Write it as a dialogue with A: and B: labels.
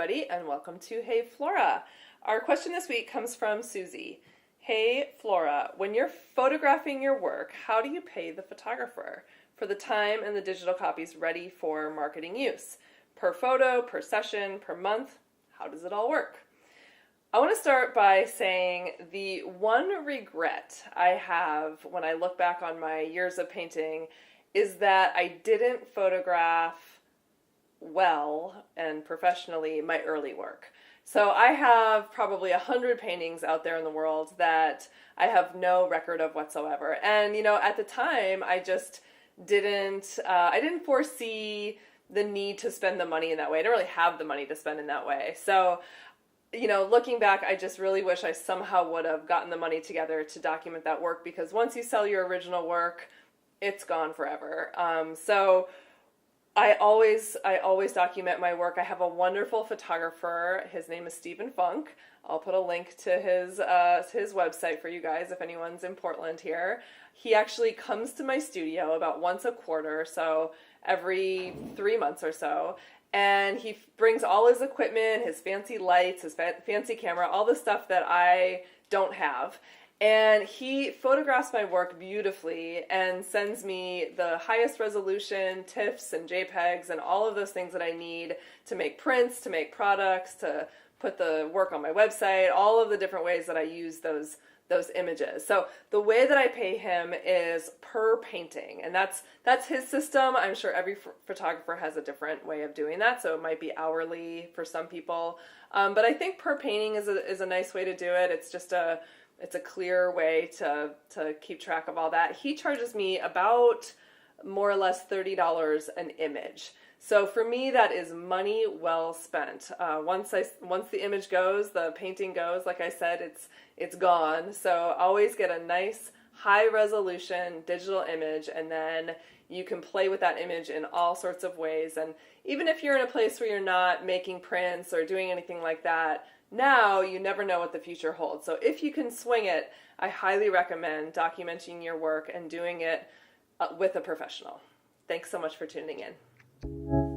A: everybody, and welcome to Hey Flora. Our question this week comes from Susie. Hey Flora, when you're photographing your work, how do you pay the photographer for the time and the digital copies ready for marketing use? Per photo, per session, per month? How does it all work? I want to start by saying the one regret I have when I look back on my years of painting is that I didn't photograph well and professionally my early work. So I have probably 100 paintings out there in the world that I have no record of whatsoever. And at the time, I just I didn't foresee the need to spend the money in that way. I didn't really have the money to spend in that way. So looking back, I just really wish I somehow would have gotten the money together to document that work, because once you sell your original work, it's gone forever. So I always document my work. I have a wonderful photographer. His name is Stephen Funk. I'll put a link to his website for you guys if anyone's in Portland here. He actually comes to my studio about once a quarter, so every 3 months or so. And he brings all his equipment, his fancy lights, his fancy camera, all the stuff that I don't have. And he photographs my work beautifully and sends me the highest resolution TIFFs and JPEGs and all of those things that I need to make prints, to make products, to put the work on my website, all of the different ways that I use those images. So the way that I pay him is per painting, and that's his system. I'm sure every photographer has a different way of doing that, so it might be hourly for some people. But I think per painting is a nice way to do it. It's a clear way to keep track of all that. He charges me about more or less $30 an image. So for me, that is money well spent. Once the image goes, the painting goes, like I said, it's gone. So always get a nice high resolution digital image, and then you can play with that image in all sorts of ways. And even if you're in a place where you're not making prints or doing anything like that, now you never know what the future holds. So if you can swing it, I highly recommend documenting your work and doing it with a professional. Thanks so much for tuning in.